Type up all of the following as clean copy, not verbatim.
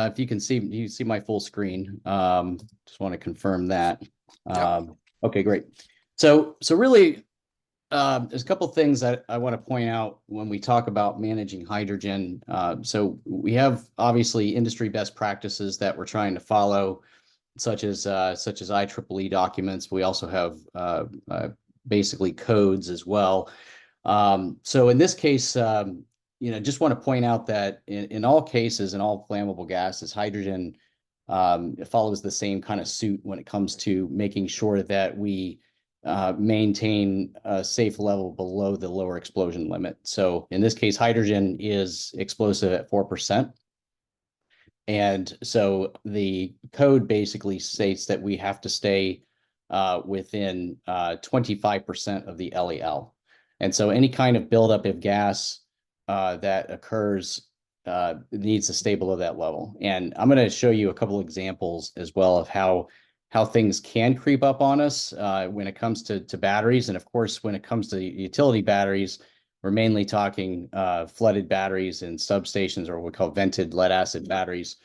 If you can see, you see my full screen. Just want to confirm that. Yep. Okay, great. So really, there's a couple of things that I want to point out when we talk about managing hydrogen. So we have obviously industry best practices that we're trying to follow, such as IEEE documents. We also have basically codes as well. So in this case, just want to point out that in all cases, in all flammable gases, hydrogen follows the same kind of suit when it comes to making sure that we maintain a safe level below the lower explosion limit. So in this case, hydrogen is explosive at 4%. And so the code basically states that we have to stay within 25% of the LEL. And so any kind of buildup of gas that occurs needs to stay below that level. And I'm going to show you a couple examples as well of how things can creep up on us when it comes to batteries. And of course, when it comes to utility batteries, we're mainly talking flooded batteries and substations, or what we call vented lead acid batteries.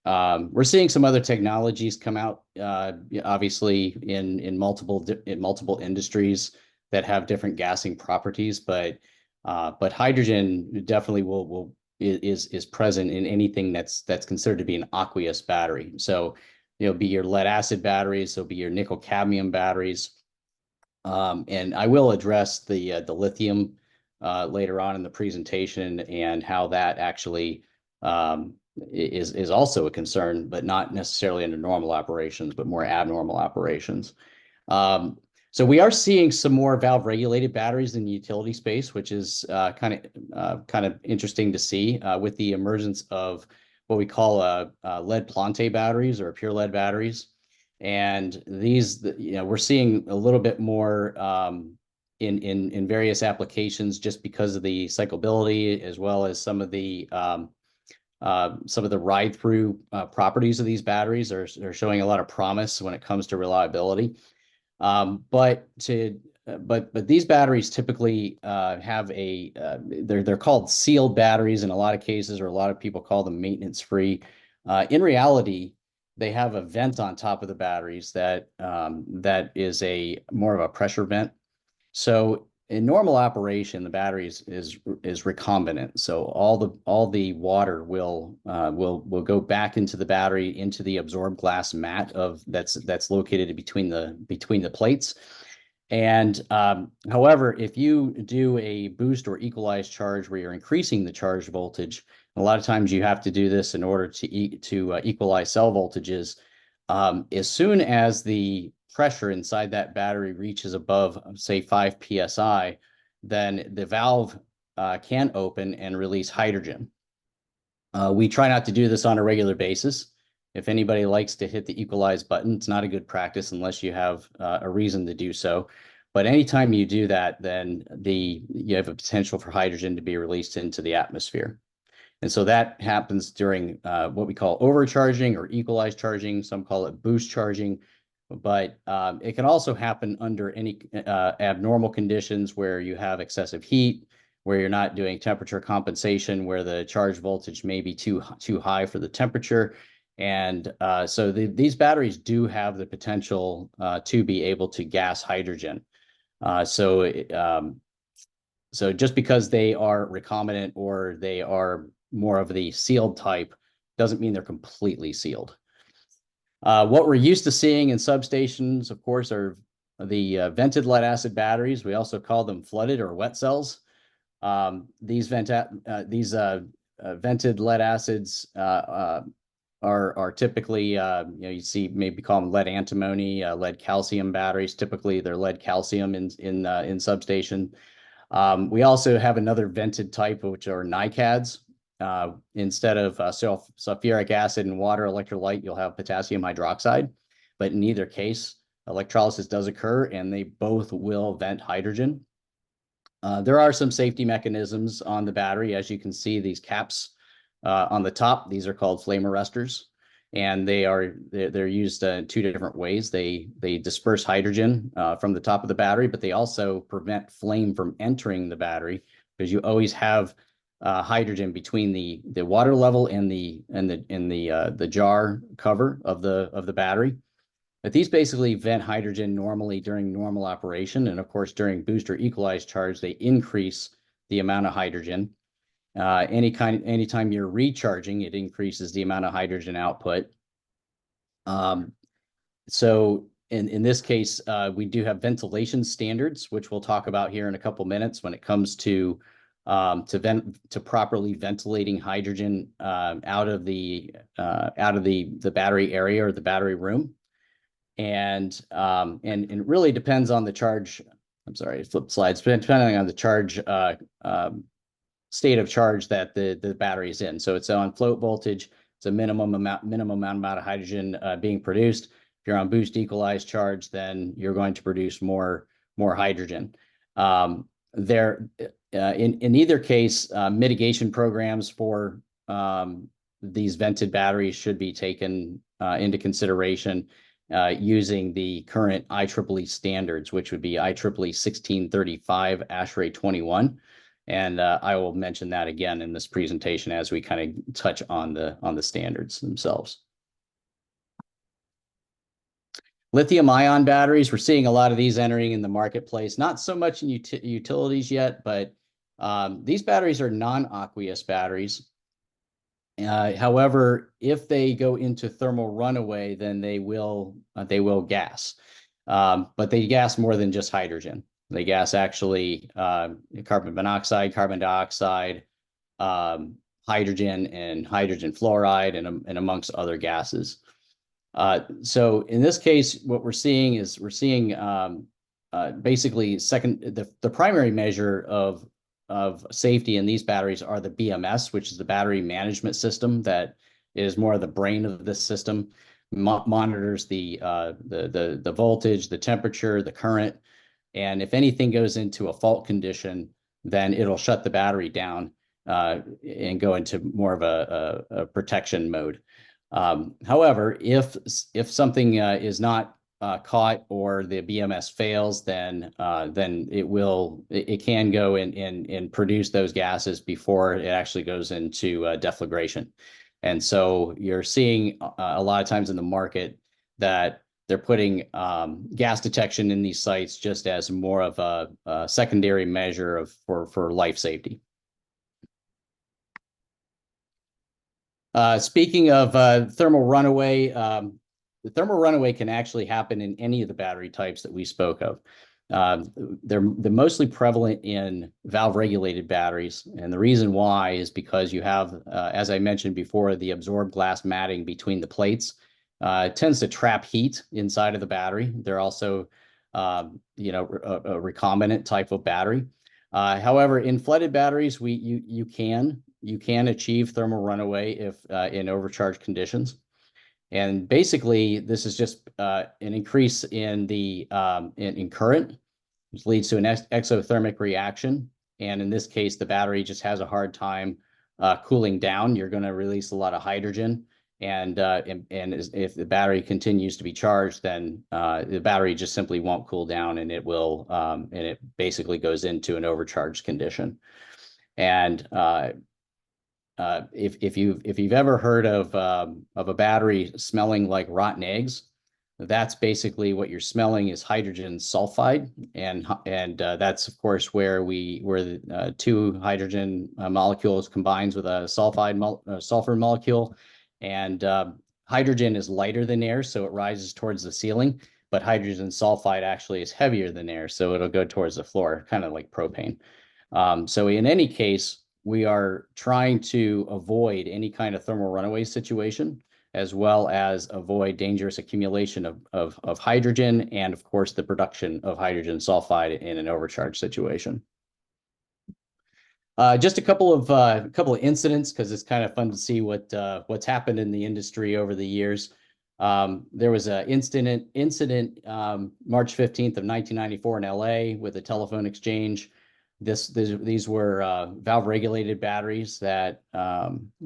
We're seeing some other technologies come out, obviously in multiple industries that have different gassing properties, but hydrogen definitely is present in anything that's considered to be an aqueous battery. So it'll be your lead acid batteries, it'll be your nickel cadmium batteries, and I will address the lithium later on in the presentation and how that actually is also a concern, but not necessarily under normal operations, but more abnormal operations. So we are seeing some more valve regulated batteries in the utility space, which is kind of interesting to see with the emergence of what we call lead plante batteries or pure lead batteries. And these, we're seeing a little bit more in various applications just because of the cyclability, as well as some of the ride through properties of these batteries are showing a lot of promise when it comes to reliability. But these batteries typically have they're called sealed batteries in a lot of cases, or a lot of people call them maintenance free. In reality, they have a vent on top of the batteries that is more of a pressure vent. So in normal operation, the battery is recombinant. So all the water will go back into the battery, into the absorbed glass mat that's located between the plates. And however, if you do a boost or equalized charge where you're increasing the charge voltage, a lot of times you have to do this in order to equalize cell voltages. As soon as the pressure inside that battery reaches above, say, 5 psi, then the valve can open and release hydrogen. We try not to do this on a regular basis. If anybody likes to hit the equalize button, it's not a good practice unless you have a reason to do so. But anytime you do that, then you have a potential for hydrogen to be released into the atmosphere. And so that happens during what we call overcharging or equalized charging. Some call it boost charging. But it can also happen under any abnormal conditions where you have excessive heat, where you're not doing temperature compensation, where the charge voltage may be too high for the temperature. And so these batteries do have the potential to be able to gas hydrogen. So just because they are recombinant or they are more of the sealed type doesn't mean they're completely sealed. What we're used to seeing in substations, of course, are the vented lead acid batteries. We also call them flooded or wet cells. These vented lead acids are typically, you see maybe call them lead antimony, lead calcium batteries. Typically, they're lead calcium in substation. We also have another vented type, which are NiCads. Instead of sulfuric acid and water electrolyte, you'll have potassium hydroxide. But in either case, electrolysis does occur, and they both will vent hydrogen. There are some safety mechanisms on the battery. As you can see, these caps on the top, these are called flame arresters, and they're used in two different ways. They disperse hydrogen from the top of the battery, but they also prevent flame from entering the battery, because you always have hydrogen between the water level and the jar cover of the battery. But these basically vent hydrogen normally during normal operation, and of course during boost or equalized charge, they increase the amount of hydrogen. Anytime you're recharging, it increases the amount of hydrogen output. So in this case, we do have ventilation standards, which we'll talk about here in a couple minutes when it comes to properly ventilating hydrogen out of the battery area or the battery room. And it really depends on the charge. I'm sorry, flip slides. Depending on the charge state of charge that the battery is in. So it's on float voltage. It's a minimum amount of hydrogen being produced. If you're on boost equalized charge, then you're going to produce more hydrogen. In either case, mitigation programs for these vented batteries should be taken into consideration using the current IEEE standards, which would be IEEE 1635 ASHRAE 21. And I will mention that again in this presentation as we kind of touch on the standards themselves. Lithium-ion batteries, we're seeing a lot of these entering in the marketplace, not so much in utilities yet, but these batteries are non-aqueous batteries. However, if they go into thermal runaway, then they will gas, but they gas more than just hydrogen. They gas actually carbon monoxide, carbon dioxide, hydrogen, and hydrogen fluoride, and amongst other gases. So in this case, what we're seeing is basically the primary measure of safety in these batteries are the BMS, which is the battery management system that is more of the brain of this system, monitors the voltage, the temperature, the current, and if anything goes into a fault condition, then it'll shut the battery down and go into more of a protection mode. However, if something is not caught or the BMS fails, then it can go and produce those gases before it actually goes into deflagration. And so you're seeing a lot of times in the market that they're putting gas detection in these sites just as more of a secondary measure for life safety. Speaking of thermal runaway, the thermal runaway can actually happen in any of the battery types that we spoke of. They're mostly prevalent in valve-regulated batteries, and the reason why is because you have, as I mentioned before, the absorbed glass matting between the plates. It tends to trap heat inside of the battery. They're also, a recombinant type of battery. However, in flooded batteries, you can achieve thermal runaway if in overcharged conditions. And basically, this is just an increase in the in current, which leads to an exothermic reaction. And in this case, the battery just has a hard time cooling down. You're going to release a lot of hydrogen. And if the battery continues to be charged, then the battery just simply won't cool down, and it will and it basically goes into an overcharged condition. And if you've ever heard of a battery smelling like rotten eggs, that's basically what you're smelling is hydrogen sulfide, and that's of course where the two hydrogen molecules combines with a sulfur molecule, and hydrogen is lighter than air, so it rises towards the ceiling, but hydrogen sulfide actually is heavier than air, so it'll go towards the floor, kind of like propane. So in any case, we are trying to avoid any kind of thermal runaway situation, as well as avoid dangerous accumulation of hydrogen, and of course the production of hydrogen sulfide in an overcharged situation. Just a couple of incidents, because it's kind of fun to see what's happened in the industry over the years. There was an incident March 15th of 1994 in LA with a telephone exchange. These were valve regulated batteries that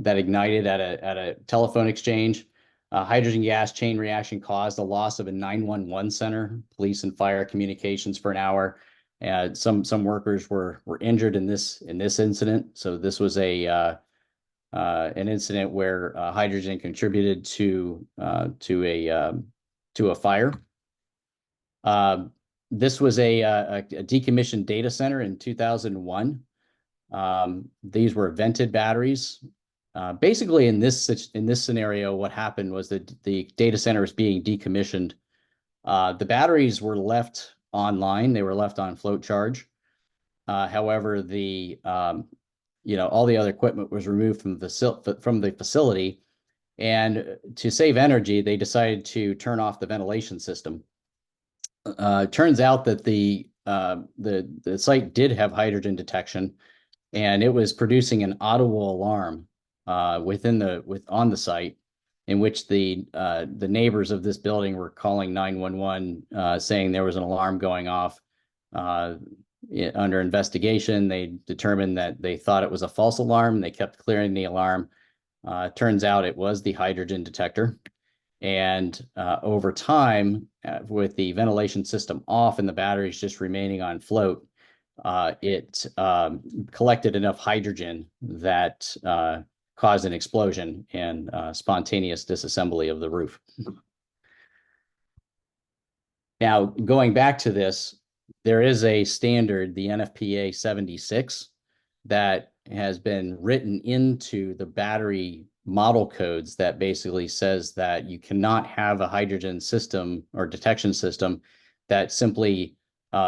ignited at a telephone exchange. Hydrogen gas chain reaction caused the loss of a 911 center, police and fire communications for an hour. Some workers were injured in this incident. So this was an incident where hydrogen contributed to a fire. This was a decommissioned data center in 2001. These were vented batteries. Basically, in this scenario, what happened was that the data center was being decommissioned. The batteries were left online; they were left on float charge. However, all the other equipment was removed from the facility, and to save energy, they decided to turn off the ventilation system. Turns out that the site did have hydrogen detection, and it was producing an audible alarm on the site, in which the neighbors of this building were calling 911, saying there was an alarm going off. Under investigation, they determined that they thought it was a false alarm. They kept clearing the alarm. Turns out it was the hydrogen detector. And over time, with the ventilation system off and the batteries just remaining on float, it collected enough hydrogen that caused an explosion and spontaneous disassembly of the roof. Now, going back to this, there is a standard, the NFPA 76, that has been written into the battery model codes that basically says that you cannot have a hydrogen system or detection system that simply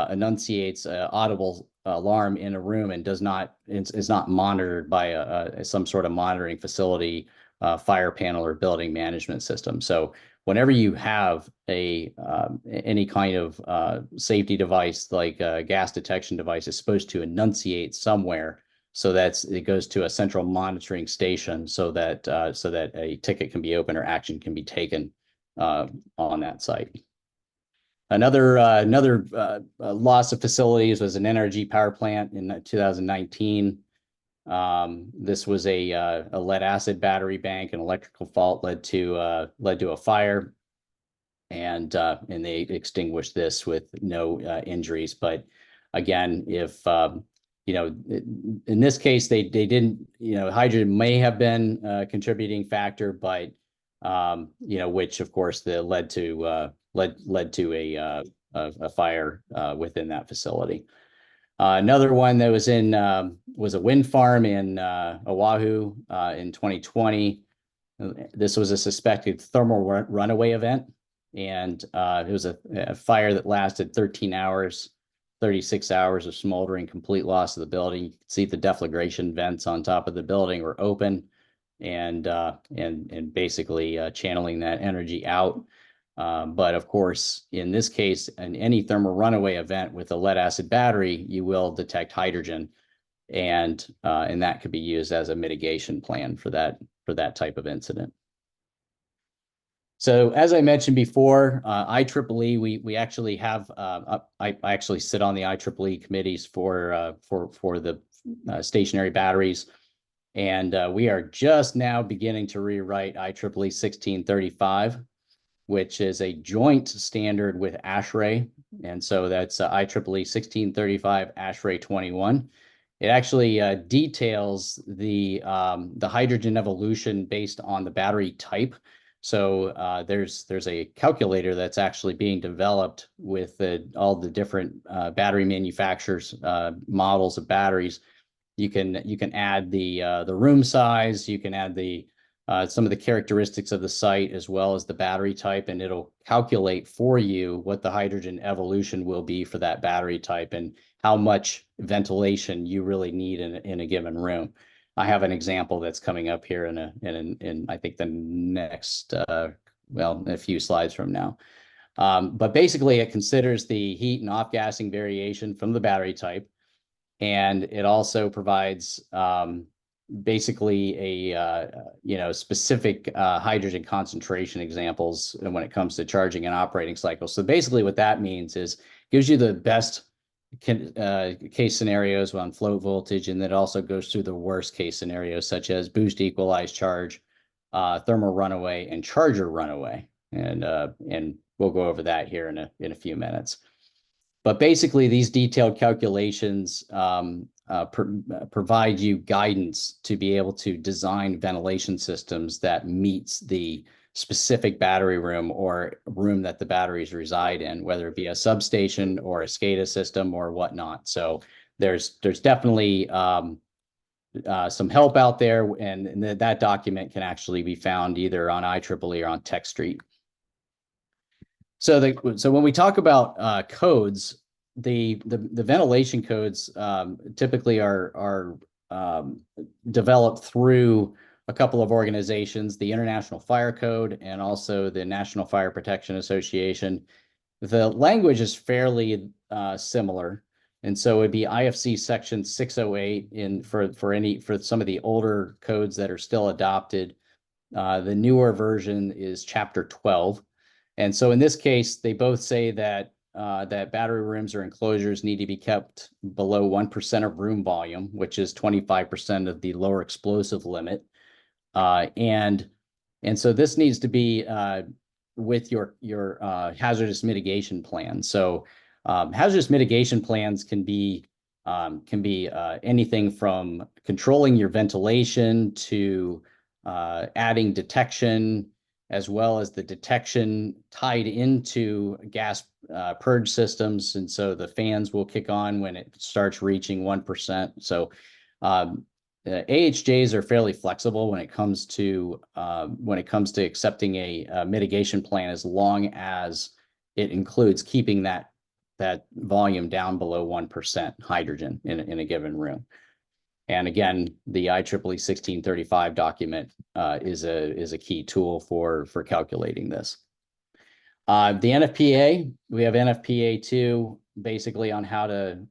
enunciates an audible alarm in a room and is not monitored by some sort of monitoring facility, fire panel, or building management system. So whenever you have any kind of safety device, like a gas detection device, is supposed to enunciate somewhere, so that it goes to a central monitoring station, so that a ticket can be opened or action can be taken on that site. Another loss of facilities was an NRG power plant in 2019. This was a lead acid battery bank. An electrical fault led to a fire, and they extinguished this with no injuries. But again, if in this case they didn't, hydrogen may have been a contributing factor, but which of course led to a fire within that facility. Another one that was a wind farm in Oahu in 2020. This was a suspected thermal runaway event, and it was a fire that lasted 13 hours, 36 hours of smoldering, complete loss of the building. You can see the deflagration vents on top of the building were open, and basically channeling that energy out. But of course, in this case, in any thermal runaway event with a lead acid battery, you will detect hydrogen, and that could be used as a mitigation plan for that type of incident. So as I mentioned before, IEEE, we actually have, I actually sit on the IEEE committees for the stationary batteries. And we are just now beginning to rewrite IEEE 1635, which is a joint standard with ASHRAE. And so that's IEEE 1635 ASHRAE 21. It actually details the hydrogen evolution based on the battery type. So there's a calculator that's actually being developed with all the different battery manufacturers' models of batteries. You can add the room size, you can add some of the characteristics of the site as well as the battery type, and it'll calculate for you what the hydrogen evolution will be for that battery type and how much ventilation you really need in a given room. I have an example that's coming up here in I think the next a few slides from now. But basically, it considers the heat and off-gassing variation from the battery type, and it also provides basically a specific hydrogen concentration examples when it comes to charging and operating cycles. So basically, what that means is gives you the best case scenarios on float voltage, and then it also goes through the worst case scenarios such as boost equalized charge, thermal runaway, and charger runaway, and we'll go over that here in a few minutes. But basically, these detailed calculations provide you guidance to be able to design ventilation systems that meets the specific battery room or room that the batteries reside in, whether it be a substation or a SCADA system or whatnot. So there's definitely some help out there, and that document can actually be found either on IEEE or on TechStreet. So when we talk about codes, the ventilation codes typically are developed through a couple of organizations, the International Fire Code and also the National Fire Protection Association. The language is fairly similar, and so it'd be IFC section 608 for some of the older codes that are still adopted. The newer version is chapter 12. And so in this case, they both say that that battery rooms or enclosures need to be kept below 1% of room volume, which is 25% of the lower explosive limit. And so this needs to be with your hazardous mitigation plan. So hazardous mitigation plans can be anything from controlling your ventilation to adding detection, as well as the detection tied into gas purge systems. And so the fans will kick on when it starts reaching 1%. So AHJs are fairly flexible when it comes to accepting a mitigation plan, as long as it includes keeping that volume down below 1% hydrogen in a given room. And again, the IEEE 1635 document is a key tool for calculating this. The NFPA, we have NFPA 2, basically on how to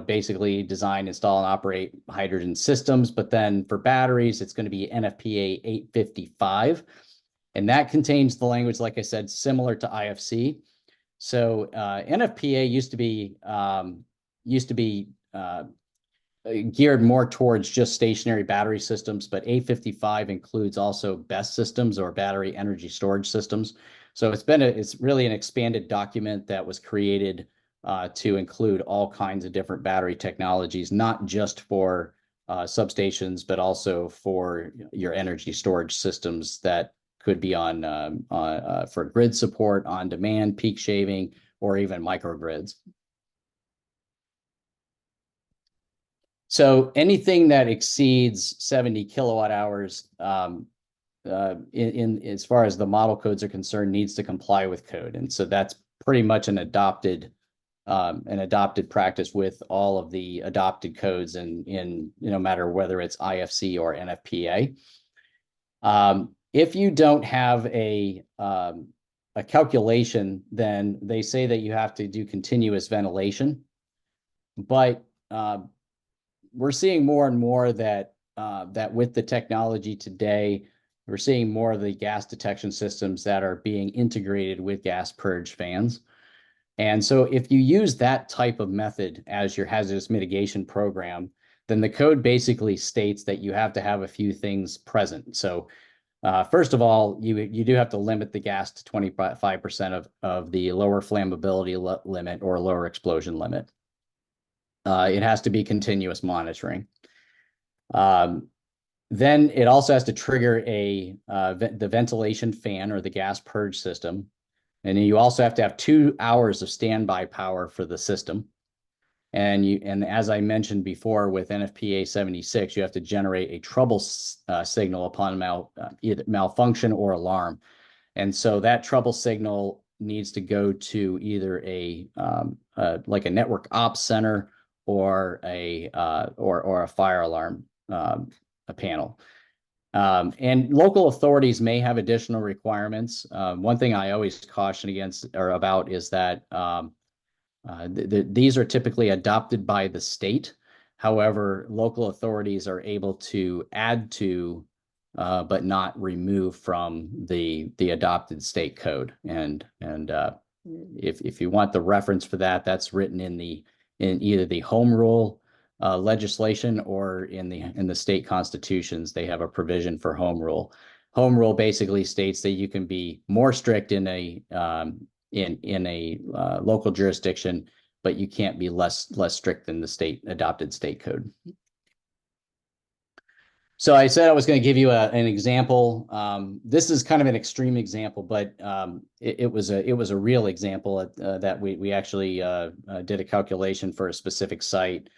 basically design, install, and operate hydrogen systems. But then for batteries, it's going to be NFPA 855, and that contains the language, like I said, similar to IFC. So NFPA used to be geared more towards just stationary battery systems, but 855 includes also BESS systems, or battery energy storage systems. So it's really an expanded document that was created to include all kinds of different battery technologies, not just for substations, but also for your energy storage systems that could be for grid support, on demand, peak shaving, or even microgrids. So anything that exceeds 70 kilowatt hours as far as the model codes are concerned needs to comply with code. And so that's pretty much an adopted practice with all of the adopted codes in no matter whether it's IFC or NFPA. If you don't have a calculation, then they say that you have to do continuous ventilation. But we're seeing more and more that with the technology today, we're seeing more of the gas detection systems that are being integrated with gas purge fans. And so if you use that type of method as your hazardous mitigation program, then the code basically states that you have to have a few things present. So first of all, you do have to limit the gas to 25% of the lower flammability limit or lower explosion limit. It has to be continuous monitoring. Then it also has to trigger the ventilation fan or the gas purge system. And you also have to have 2 hours of standby power for the system. And as I mentioned before, with NFPA 76, you have to generate a trouble signal upon either malfunction or alarm. And so that trouble signal needs to go to either like a network ops center or a fire alarm panel. And local authorities may have additional requirements. One thing I always caution against or about is that these are typically adopted by the state. However, local authorities are able to add to, but not remove from the adopted state code. And if you want the reference for that, that's written in either the home rule legislation or in the state constitutions. They have a provision for home rule. Home rule basically states that you can be more strict in a local jurisdiction but you can't be less strict than the state adopted state code. So I said I was going to give you an example. This is kind of an extreme example, but it was a real example that we actually did a calculation for a specific site.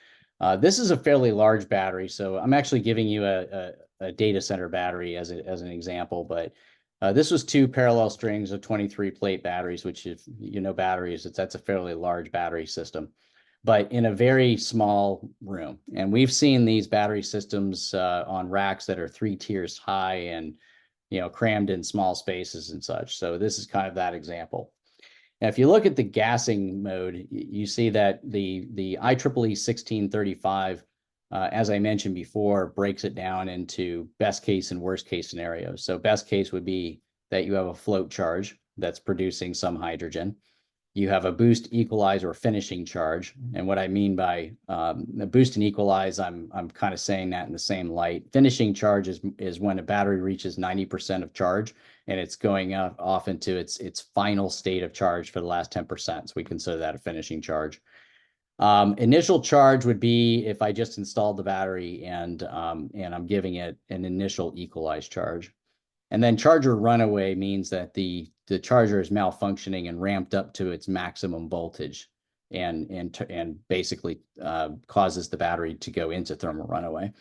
This is a fairly large battery, so I'm actually giving you a data center battery as an example. But this was 2 parallel strings of 23 plate batteries, which, if you know batteries, that's a fairly large battery system, but in a very small room. And we've seen these battery systems on racks that are 3 tiers high and, crammed in small spaces and such. So this is kind of that example. Now, if you look at the gassing mode, you see that the IEEE 1635, as I mentioned before, breaks it down into best case and worst case scenarios. So best case would be that you have a float charge that's producing some hydrogen. You have a boost, equalize, or finishing charge. And what I mean by the boost and equalize, I'm kind of saying that in the same light. Finishing charge is when a battery reaches 90% of charge and it's going off into its final state of charge for the last 10%. So we consider that a finishing charge. Initial charge would be if I just installed the battery and I'm giving it an initial equalized charge. And then charger runaway means that the charger is malfunctioning and ramped up to its maximum voltage and basically causes the battery to go into thermal runaway.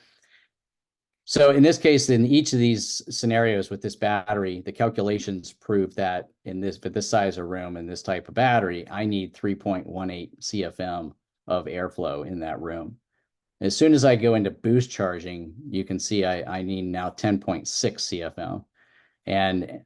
So in this case, in each of these scenarios with this battery, the calculations prove that for this size of room and this type of battery, I need 3.18 CFM of airflow in that room. As soon as I go into boost charging, you can see I need now 10.6 CFM. And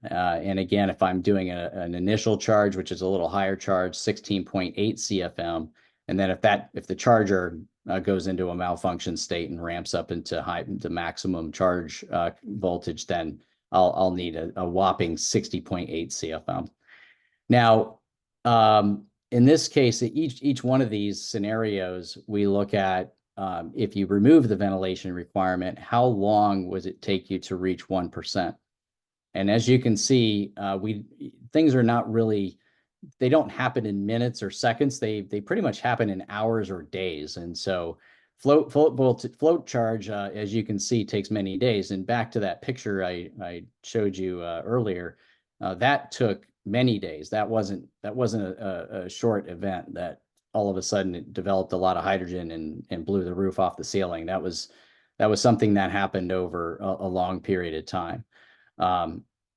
again, if I'm doing an initial charge, which is a little higher charge, 16.8 CFM, and then if the charger goes into a malfunction state and ramps up into the maximum charge voltage, then I'll need a whopping 60.8 CFM. Now, in this case, each one of these scenarios, we look at if you remove the ventilation requirement, how long would it take you to reach 1%? And as you can see, things are not really, they don't happen in minutes or seconds. They pretty much happen in hours or days. And so float charge, as you can see, takes many days. And back to that picture I showed you earlier, that took many days. That wasn't a short event that all of a sudden it developed a lot of hydrogen and blew the roof off the ceiling. That was something that happened over a long period of time.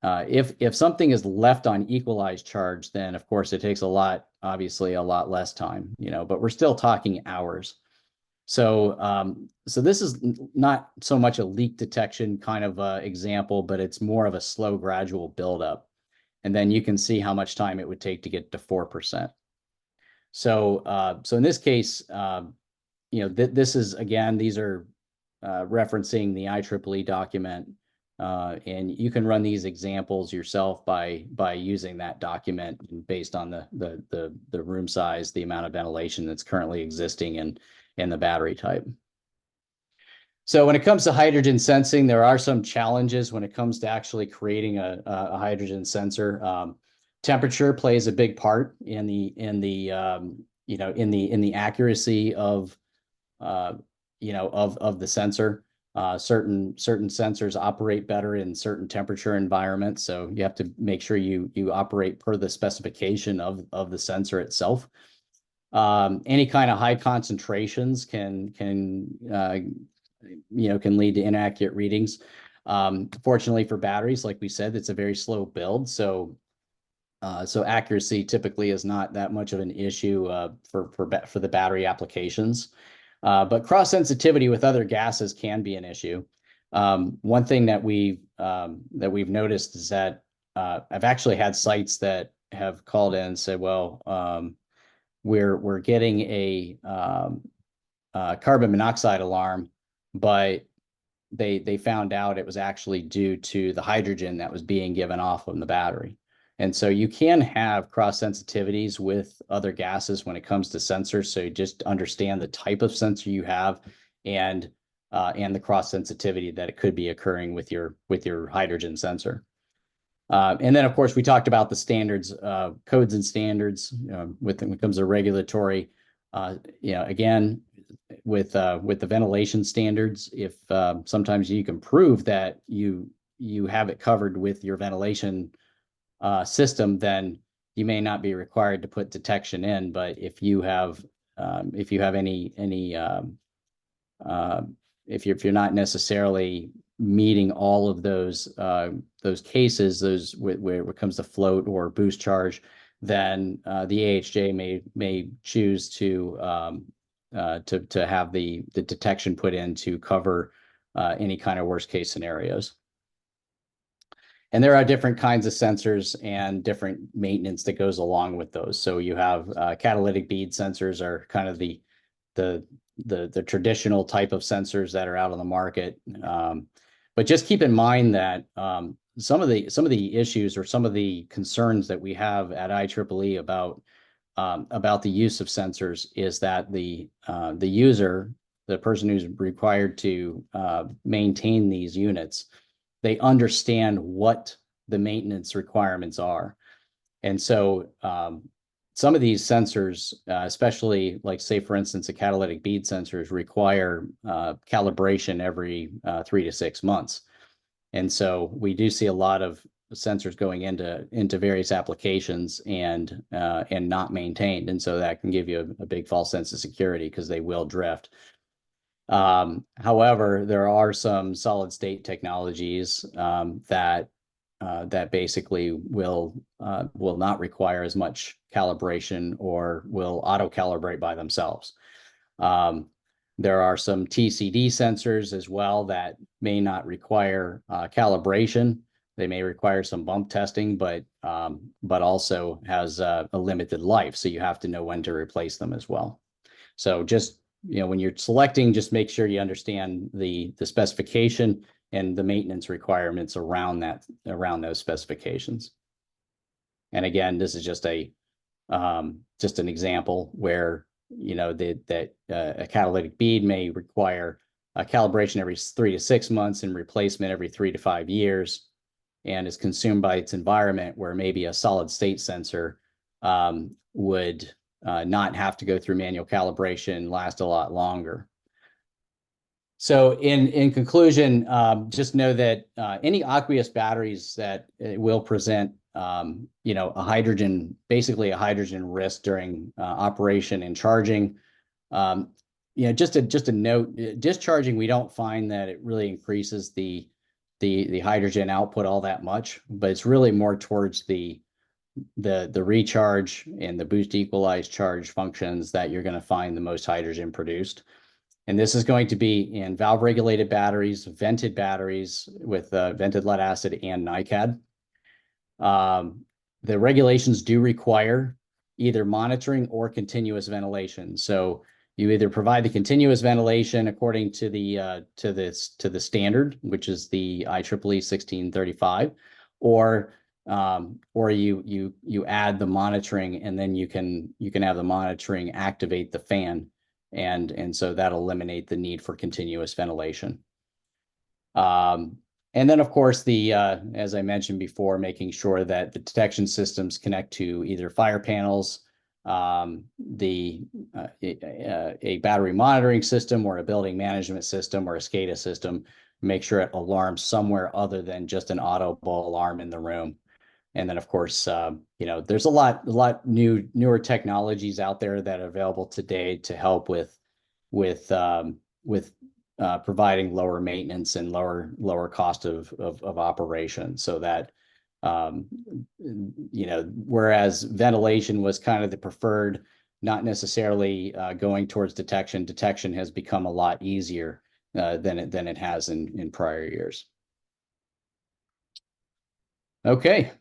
If something is left on equalized charge, then of course it takes obviously a lot less time, but we're still talking hours. So this is not so much a leak detection kind of example, but it's more of a slow gradual buildup. And then you can see how much time it would take to get to 4%. So in this case, this is, again, these are referencing the IEEE document. And you can run these examples yourself by using that document based on the room size, the amount of ventilation that's currently existing, and the battery type. So when it comes to hydrogen sensing, there are some challenges when it comes to actually creating a hydrogen sensor. Temperature plays a big part in the accuracy of the sensor. Certain sensors operate better in certain temperature environments, so you have to make sure you operate per the specification of the sensor itself. Any kind of high concentrations can lead to inaccurate readings. Fortunately for batteries, like we said, it's a very slow build, so accuracy typically is not that much of an issue for the battery applications. But cross sensitivity with other gases can be an issue. One thing that we've noticed is that I've actually had sites that have called in and said, well, we're getting a carbon monoxide alarm, but they found out it was actually due to the hydrogen that was being given off from the battery. And so you can have cross sensitivities with other gases when it comes to sensors. So you just understand the type of sensor you have and the cross sensitivity that it could be occurring with your hydrogen sensor. And then, of course, we talked about the standards, codes and standards when it comes to regulatory. Again, with the ventilation standards, if sometimes you can prove that you have it covered with your ventilation system, then you may not be required to put detection in. But if you have any uh, if you're not necessarily meeting all of those cases, where it comes to float or boost charge, then the AHJ may choose to have the detection put in to cover any kind of worst case scenarios. And there are different kinds of sensors and different maintenance that goes along with those. So you have catalytic bead sensors are kind of the traditional type of sensors that are out on the market. But just keep in mind that some of the issues or some of the concerns that we have at IEEE about the use of sensors is that the user, the person who's required to maintain these units, they understand what the maintenance requirements are. And so some of these sensors, especially like, say, for instance, the catalytic bead sensors, require calibration every 3 to 6 months. And so we do see a lot of sensors going into various applications and not maintained. And so that can give you a big false sense of security because they will drift. However, there are some solid state technologies that basically will not require as much calibration or will auto calibrate by themselves. There are some TCD sensors as well that may not require calibration. They may require some bump testing, but also has a limited life. So you have to know when to replace them as well. So just, when you're selecting, just make sure you understand the specification and the maintenance requirements around those specifications. And again, this is just an example where a catalytic bead may require a calibration every 3 to 6 months and replacement every 3 to 5 years, and is consumed by its environment, where maybe a solid state sensor would not have to go through manual calibration, last a lot longer. So in conclusion, just know that any aqueous batteries that will present basically a hydrogen risk during operation and charging. Just a note, discharging, we don't find that it really increases the hydrogen output all that much, but it's really more towards the recharge and the boost equalized charge functions that you're going to find the most hydrogen produced. And this is going to be in valve regulated batteries, vented batteries with vented lead acid and NiCad. The regulations do require either monitoring or continuous ventilation. So you either provide the continuous ventilation according to the standard, which is the IEEE 1635, or you add the monitoring, and then you can have the monitoring activate the fan, and so that'll eliminate the need for continuous ventilation. And then, of course, as I mentioned before, making sure that the detection systems connect to either fire panels, a battery monitoring system, or a building management system, or a SCADA system. Make sure it alarms somewhere other than just an audible alarm in the room. And then, of course, there's a lot newer technologies out there that are available today to help with providing lower maintenance and lower cost of operation, so that whereas ventilation was kind of the preferred, not necessarily going towards detection. Detection has become a lot easier than it has in prior years. Okay.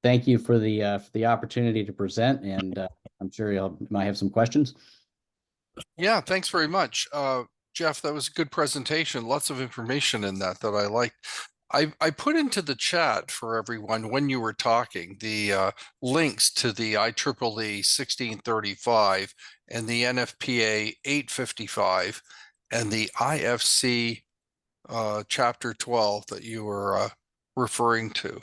Thank you for the opportunity to present, and I'm sure you might have some questions. Yeah, thanks very much. Jeff, that was a good presentation. Lots of information in that I liked. I put into the chat for everyone when you were talking the links to the IEEE 1635 and the NFPA 855 and the IFC Chapter 12 that you were referring to.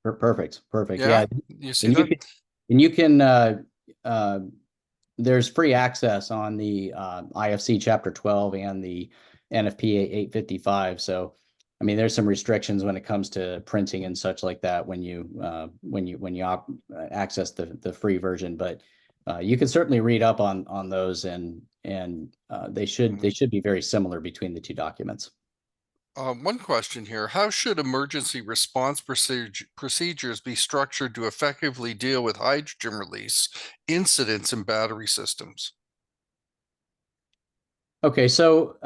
Perfect. Yeah, you see and that? you can there's free access on the IFC Chapter 12 and the NFPA 855. So, I mean, there's some restrictions when it comes to printing and such like that when you access the free version. But you can certainly read up on those, and they should be very similar between the two documents. One question here: how should emergency response procedures be structured to effectively deal with hydrogen release incidents in battery systems? Okay, so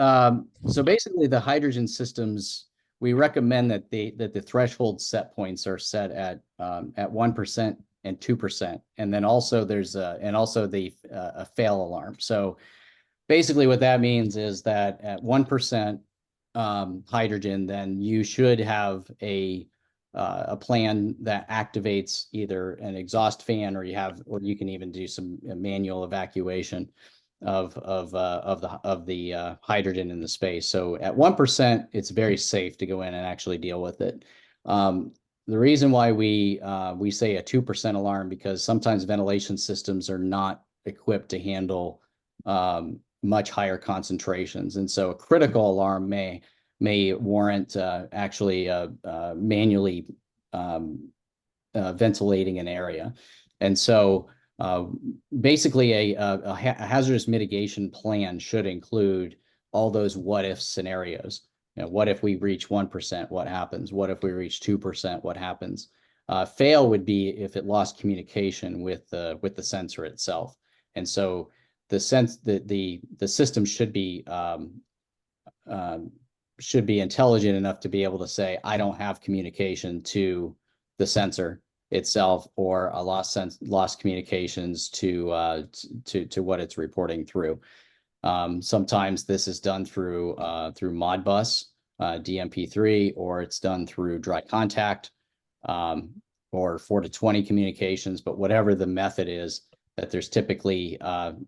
so basically the hydrogen systems, we recommend that the threshold set points are set at 1% and 2%, and then also there's a fail alarm. So basically what that means is that at 1% hydrogen, then you should have a plan that activates either an exhaust fan, or you can even do some manual evacuation of the hydrogen in the space. So at 1%, it's very safe to go in and actually deal with it. The reason why we say a 2% alarm, because sometimes ventilation systems are not equipped to handle much higher concentrations, and so a critical alarm may warrant actually manually ventilating an area. And so basically a hazardous mitigation plan should include all those what if scenarios. You know, what if we reach 1%? What happens? What if we reach 2%? What happens? Fail would be if it lost communication with the sensor itself. And so the system should be intelligent enough to be able to say, I don't have communication to the sensor itself, or a lost communications to what it's reporting through. Sometimes this is done through Modbus, DMP3, or it's done through dry contact, or 4 to 20 communications. But whatever the method is, that there's typically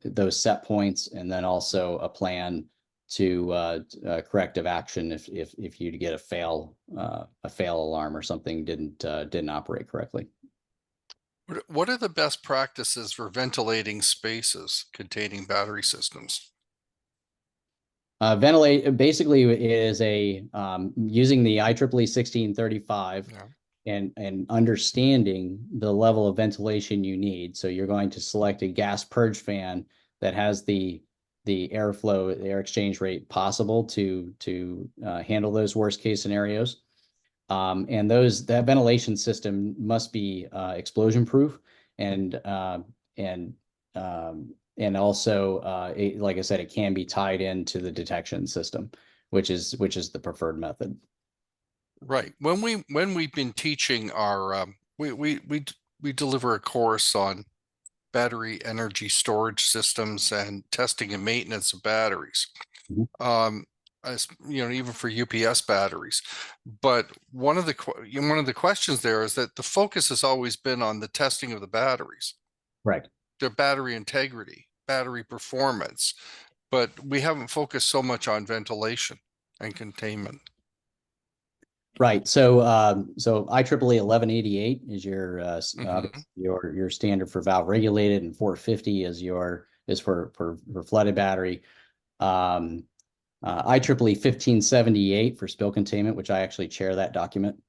those set points, and then also a plan to corrective action if you get a fail alarm or something didn't operate correctly. What are the best practices for ventilating spaces containing battery systems? Ventilate basically is using the IEEE 1635. Yeah. And understanding the level of ventilation you need. So you're going to select a gas purge fan that has the airflow, the air exchange rate possible to handle those worst case scenarios. And that ventilation system must be explosion proof, and also like I said, it can be tied into the detection system, which is the preferred method. Right. When we've been teaching our we deliver a course on battery energy storage systems and testing and maintenance of batteries. As you know, even for UPS batteries. But one of the questions there is that the focus has always been on the testing of the batteries, Right. their battery integrity, battery performance, but we haven't focused so much on ventilation and containment. Right. So IEEE 1188 is your standard for valve regulated, and 450 is for flooded battery. IEEE 1578 for spill containment, which I actually chair that document.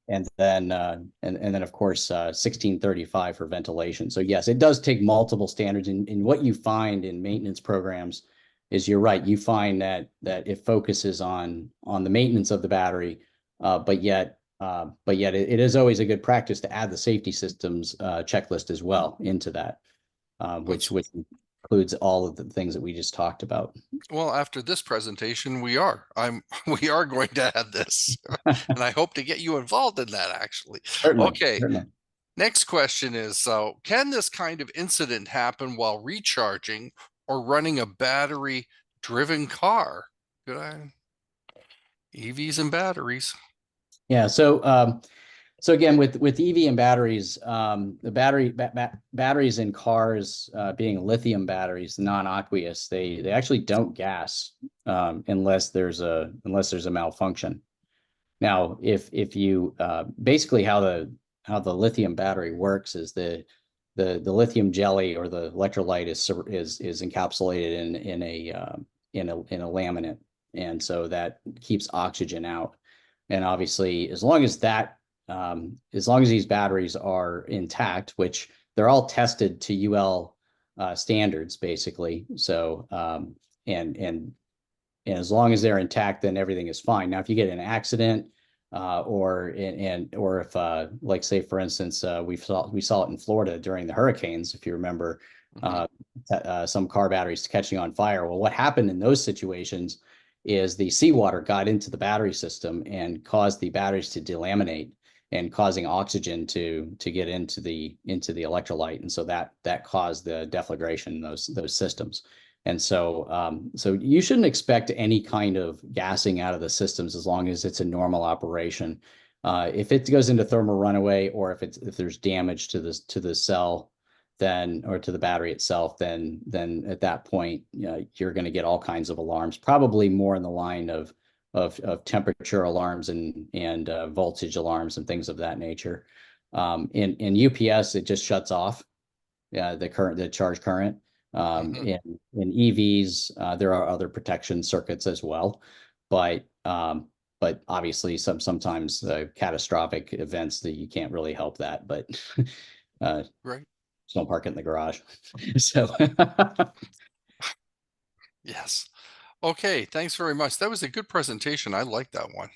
And then of course 1635 for ventilation. So yes, it does take multiple standards. And what you find in maintenance programs is, you're right, you find that it focuses on the maintenance of the battery, but yet it is always a good practice to add the safety systems checklist as well into that, which includes all of the things that we just talked about. Well, after this presentation, we are going to add this, and I hope to get you involved in that, actually. Certainly, Okay. certainly. Next question is, so can this kind of incident happen while recharging or running a battery driven car? Good eye. EVs and batteries. Yeah. So again, with EV and batteries, the batteries in cars, being lithium batteries, non-aqueous, they actually don't gas unless there's a malfunction. Now, if you basically how the lithium battery works is the lithium jelly or the electrolyte is encapsulated in a laminate, and so that keeps oxygen out. And obviously, as long as these batteries are intact, which they're all tested to UL standards, basically. So and as long as they're intact, then everything is fine. Now, if you get in an accident, or if like say for instance, we saw it in Florida during the hurricanes, if you remember, Mhm. some car batteries catching on fire. Well, what happened in those situations is the seawater got into the battery system and caused the batteries to delaminate and causing oxygen to get into the electrolyte, and so that caused the deflagration in those systems. And so you shouldn't expect any kind of gassing out of the systems as long as it's a normal operation. If it goes into thermal runaway, or if there's damage to the cell, then, or to the battery itself, then at that point, you're going to get all kinds of alarms, probably more in the line of temperature alarms and voltage alarms and things of that nature. In UPS, it just shuts off the charge current. Mhm. In EVs, there are other protection circuits as well, but obviously sometimes catastrophic events that you can't really help that, but uh, Right. just don't park it in the garage. So Yes. Okay. Thanks very much. That was a good presentation. I like that one.